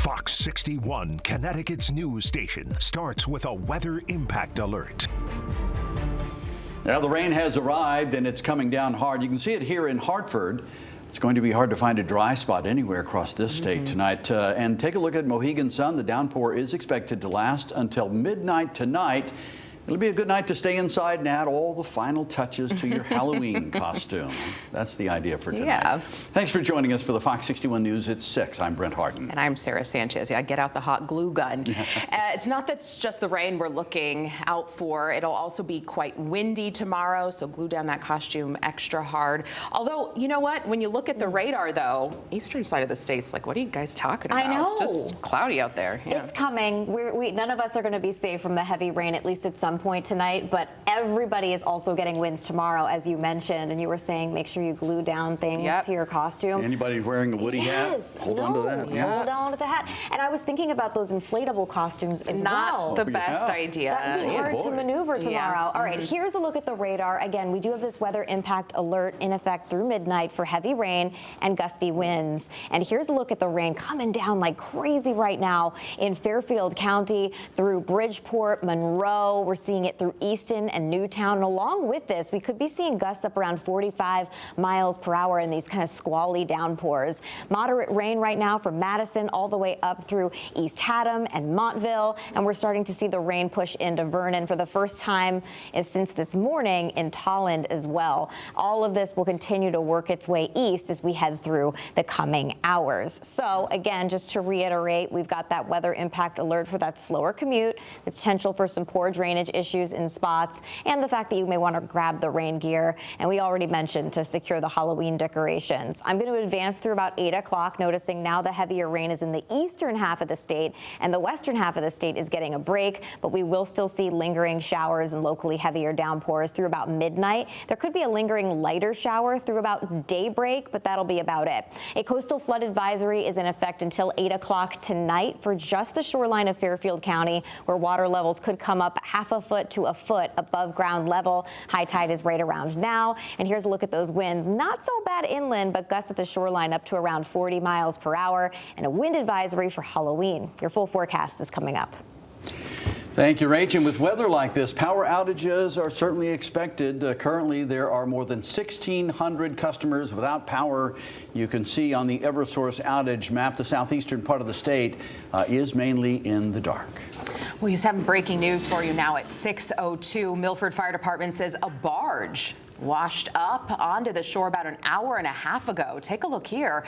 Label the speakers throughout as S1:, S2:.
S1: Fox 61, Connecticut's news station, starts with a weather impact alert.
S2: Now the rain has arrived and it's coming down hard. You can see it here in Hartford. It's going to be hard to find a dry spot anywhere across this state tonight. And take a look at Mohegan Sun. The downpour is expected to last until midnight tonight. It'll be a good night to stay inside and add all the final touches to your Halloween costume. That's the idea for tonight.
S3: Yeah.
S2: Thanks for joining us for the Fox 61 News at 6. I'm Brent Harden.
S3: And I'm Sarah Sanchez. Yeah, get out the hot glue gun. It's not that it's just the rain we're looking out for. It'll also be quite windy tomorrow, so glue down that costume extra hard. Although, you know what? When you look at the radar, though, eastern side of the state's like, what are you guys talking about?
S4: I know.
S3: It's just cloudy out there. Yeah.
S4: It's coming. None of us are going to be safe from the heavy rain, at least at some point tonight, but everybody is also getting winds tomorrow, as you mentioned, and you were saying make sure you glue down things to your costume.
S2: Anybody wearing a Woody hat? Hold on to that.
S4: Hold on to the hat. And I was thinking about those inflatable costumes as well.
S3: Not the best idea.
S4: That would be hard to maneuver tomorrow. All right, here's a look at the radar. Again, we do have this weather impact alert in effect through midnight for heavy rain and gusty winds. And here's a look at the rain coming down like crazy right now in Fairfield County through Bridgeport, Monroe. We're seeing it through Easton and Newtown. And along with this, we could be seeing gusts up around 45 miles per hour in these kind of squally downpours. Moderate rain right now from Madison all the way up through East Haddam and Montville. And we're starting to see the rain push into Vernon for the first time since this morning in Tolland as well. All of this will continue to work its way east as we head through the coming hours. So again, just to reiterate, we've got that weather impact alert for that slower commute, the potential for some poor drainage issues in spots, and the fact that you may want to grab the rain gear. And we already mentioned to secure the Halloween decorations. I'm going to advance through about 8 o'clock, noticing now the heavier rain is in the eastern half of the state, and the western half of the state is getting a break, but we will still see lingering showers and locally heavier downpours through about midnight. There could be a lingering lighter shower through about daybreak, but that'll be about it. A coastal flood advisory is in effect until 8 o'clock tonight for just the shoreline of Fairfield County, where water levels could come up half a foot to a foot above ground level. High tide is right around now. And here's a look at those winds. Not so bad inland, but gusts at the shoreline up to around 40 miles per hour, and a wind advisory for Halloween. Your full forecast is coming up.
S2: Thank you, Rach. And with weather like this, power outages are certainly expected. Currently, there are more than 1,600 customers without power. You can see on the Eversource outage map, the southeastern part of the state is mainly in the dark.
S3: We just have breaking news for you now at 6:02. Milford Fire Department says a barge washed up onto the shore about an hour and a half ago. Take a look here.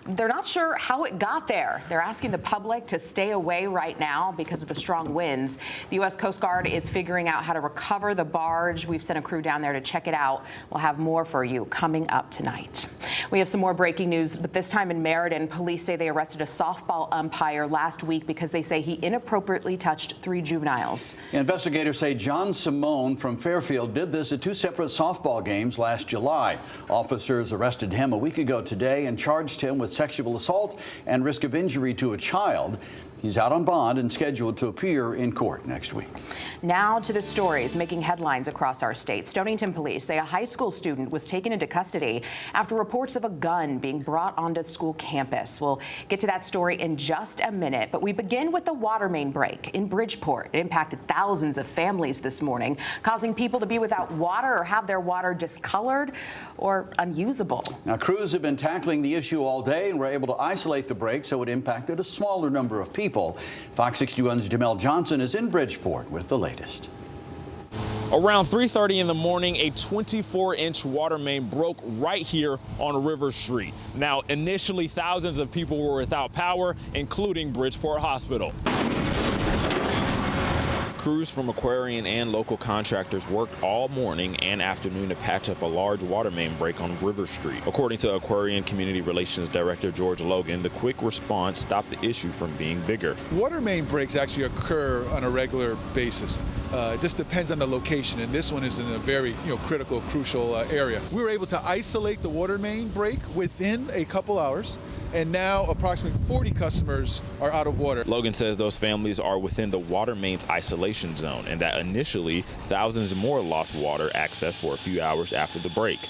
S3: They're not sure how it got there. They're asking the public to stay away right now because of the strong winds. The U.S. Coast Guard is figuring out how to recover the barge. We've sent a crew down there to check it out. We'll have more for you coming up tonight. We have some more breaking news, but this time in Meriden, police say they arrested a softball umpire last week because they say he inappropriately touched 3 juveniles.
S2: Investigators say John Simone from Fairfield did this at 2 separate softball games last July. Officers arrested him a week ago today and charged him with sexual assault and risk of injury to a child. He's out on bond and scheduled to appear in court next week.
S3: Now to the stories making headlines across our state. Stonington police say a high school student was taken into custody after reports of a gun being brought onto the school campus. We'll get to that story in just a minute, but we begin with the water main break in Bridgeport. It impacted thousands of families this morning, causing people to be without water or have their water discolored or unusable.
S2: Now, crews have been tackling the issue all day and were able to isolate the break so it impacted a smaller number of people. Fox 61's Jamel Johnson is in Bridgeport with the latest.
S5: Around 3:30 in the morning, a 24-inch water main broke right here on River Street. Now, initially, thousands of people were without power, including Bridgeport Hospital. Crews from Aquarian and local contractors worked all morning and afternoon to patch up a large water main break on River Street. According to Aquarian Community Relations Director George Logan, the quick response stopped the issue from being bigger.
S6: Water main breaks actually occur on a regular basis. It just depends on the location, and this one is in a very critical, crucial area. We were able to isolate the water main break within a couple hours, and now approximately 40 customers are out of water.
S5: Logan says those families are within the water main's isolation zone, and that initially thousands more lost water access for a few hours after the break.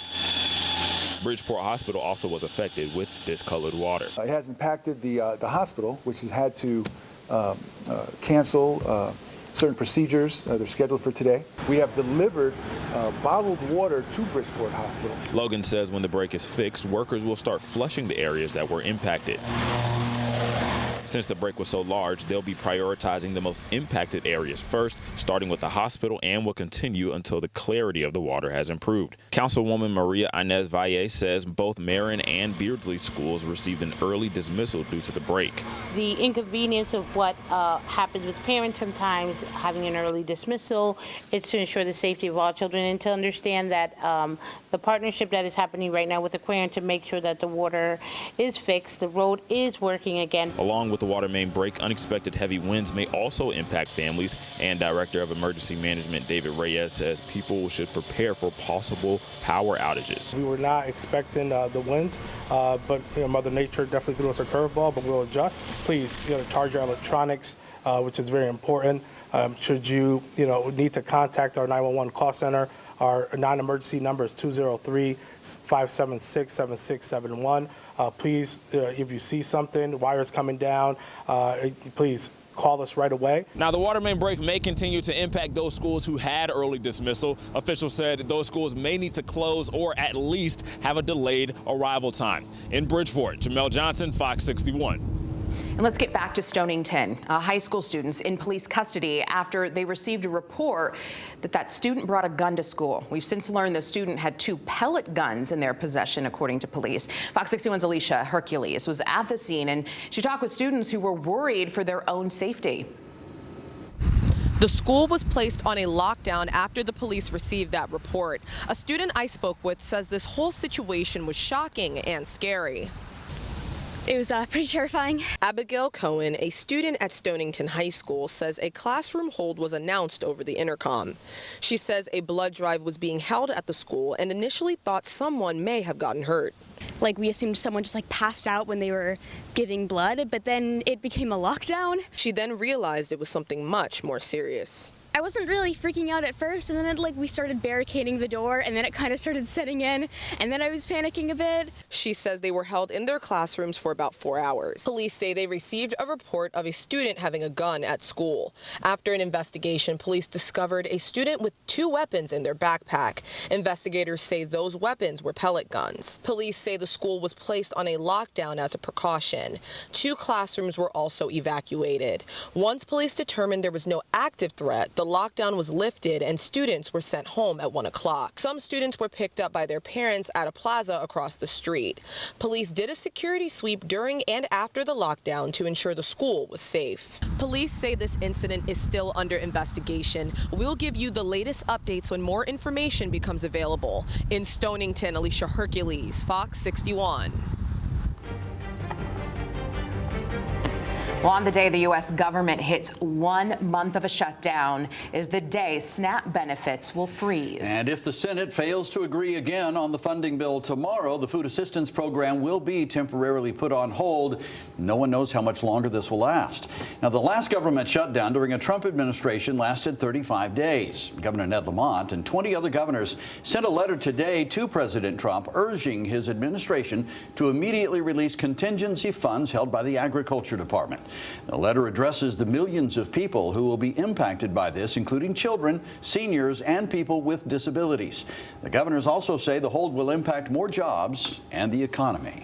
S5: Bridgeport Hospital also was affected with discolored water.
S6: It has impacted the hospital, which has had to cancel certain procedures that are scheduled for today. We have delivered bottled water to Bridgeport Hospital.
S5: Logan says when the break is fixed, workers will start flushing the areas that were impacted. Since the break was so large, they'll be prioritizing the most impacted areas first, starting with the hospital, and will continue until the clarity of the water has improved. Councilwoman Maria Inez Valle says both Marin and Beardsley schools received an early dismissal due to the break.
S7: The inconvenience of what happens with parents sometimes having an early dismissal, it's to ensure the safety of all children and to understand that the partnership that is happening right now with Aquarian to make sure that the water is fixed, the road is working again.
S5: Along with the water main break, unexpected heavy winds may also impact families, and Director of Emergency Management David Reyes says people should prepare for possible power outages.
S8: We were not expecting the winds, but Mother Nature definitely threw us a curveball, but we'll adjust. Please, charge your electronics, which is very important. Should you, need to contact our 911 call center, our non-emergency number is 203-576-7671. Please, if you see something, wires coming down, please call us right away.
S5: Now, the water main break may continue to impact those schools who had early dismissal. Officials said those schools may need to close or at least have a delayed arrival time. In Bridgeport, Jamel Johnson, Fox 61.
S3: And let's get back to Stonington. High school students in police custody after they received a report that student brought a gun to school. We've since learned the student had 2 pellet guns in their possession, according to police. Fox 61's Alicia Hercules was at the scene, and she talked with students who were worried for their own safety.
S9: The school was placed on a lockdown after the police received that report. A student I spoke with says this whole situation was shocking and scary.
S10: It was pretty terrifying.
S9: Abigail Cohen, a student at Stonington High School, says a classroom hold was announced over the intercom. She says a blood drive was being held at the school and initially thought someone may have gotten hurt.
S10: We assumed someone just passed out when they were giving blood, but then it became a lockdown.
S9: She then realized it was something much more serious.
S10: I wasn't really freaking out at first, and then we started barricading the door, and then it kind of started setting in, and then I was panicking a bit.
S9: She says they were held in their classrooms for about 4 hours. Police say they received a report of a student having a gun at school. After an investigation, police discovered a student with 2 weapons in their backpack. Investigators say those weapons were pellet guns. Police say the school was placed on a lockdown as a precaution. 2 classrooms were also evacuated. Once police determined there was no active threat, the lockdown was lifted and students were sent home at 1 o'clock. Some students were picked up by their parents at a plaza across the street. Police did a security sweep during and after the lockdown to ensure the school was safe. Police say this incident is still under investigation. We'll give you the latest updates when more information becomes available. In Stonington, Alicia Hercules, Fox 61.
S3: Well, on the day the U.S. government hits 1 month of a shutdown is the day SNAP benefits will freeze.
S2: And if the Senate fails to agree again on the funding bill tomorrow, the food assistance program will be temporarily put on hold. No one knows how much longer this will last. Now, the last government shutdown during a Trump administration lasted 35 days. Governor Ned Lamont and 20 other governors sent a letter today to President Trump urging his administration to immediately release contingency funds held by the Agriculture Department. The letter addresses the millions of people who will be impacted by this, including children, seniors, and people with disabilities. The governors also say the hold will impact more jobs and the economy.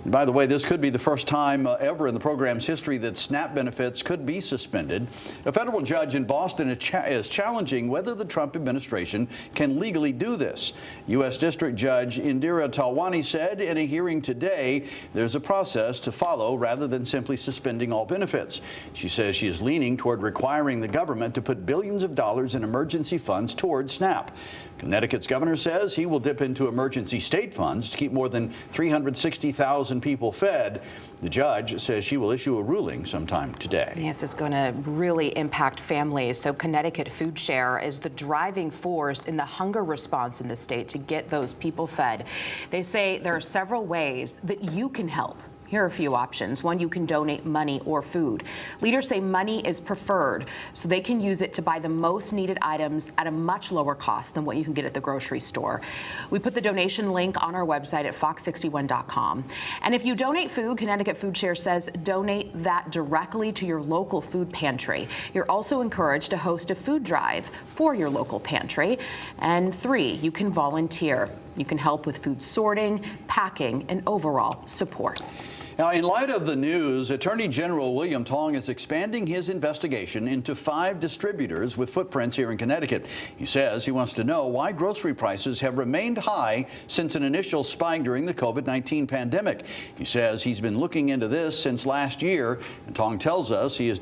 S2: And by the way, this could be the first time ever in the program's history that SNAP benefits could be suspended. A federal judge in Boston is challenging whether the Trump administration can legally do this. U.S. District Judge Indira Talwani said in a hearing today there's a process to follow rather than simply suspending all benefits. She says she is leaning toward requiring the government to put billions of dollars in emergency funds toward SNAP. Connecticut's governor says he will dip into emergency state funds to keep more than 360,000 people fed. The judge says she will issue a ruling sometime today.
S3: Yes, it's going to really impact families. So Connecticut Food Share is the driving force in the hunger response in the state to get those people fed. They say there are several ways that you can help. Here are a few options. One, you can donate money or food. Leaders say money is preferred, so they can use it to buy the most needed items at a much lower cost than what you can get at the grocery store. We put the donation link on our website at fox61.com. And if you donate food, Connecticut Food Share says donate that directly to your local food pantry. You're also encouraged to host a food drive for your local pantry. And 3, you can volunteer. You can help with food sorting, packing, and overall support.
S2: Now, in light of the news, Attorney General William Tong is expanding his investigation into 5 distributors with footprints here in Connecticut. He says he wants to know why grocery prices have remained high since an initial spike during the COVID-19 pandemic. He says he's been looking into this since last year, and Tong tells us he is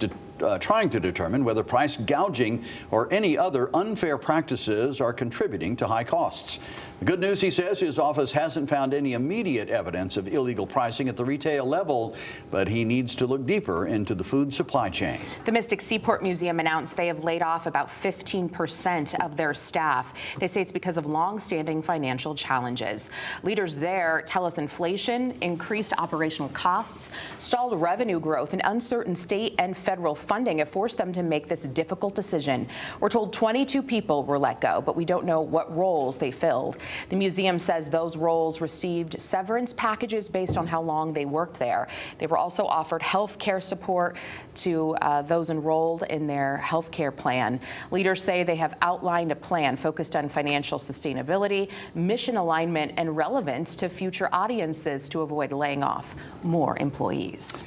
S2: trying to determine whether price gouging or any other unfair practices are contributing to high costs. The good news, he says, his office hasn't found any immediate evidence of illegal pricing at the retail level, but he needs to look deeper into the food supply chain.
S3: The Mystic Seaport Museum announced they have laid off about 15% of their staff. They say it's because of long-standing financial challenges. Leaders there tell us inflation, increased operational costs, stalled revenue growth, and uncertain state and federal funding have forced them to make this difficult decision. We're told 22 people were let go, but we don't know what roles they filled. The museum says those roles received severance packages based on how long they worked there. They were also offered health care support to those enrolled in their health care plan. Leaders say they have outlined a plan focused on financial sustainability, mission alignment, and relevance to future audiences to avoid laying off more employees.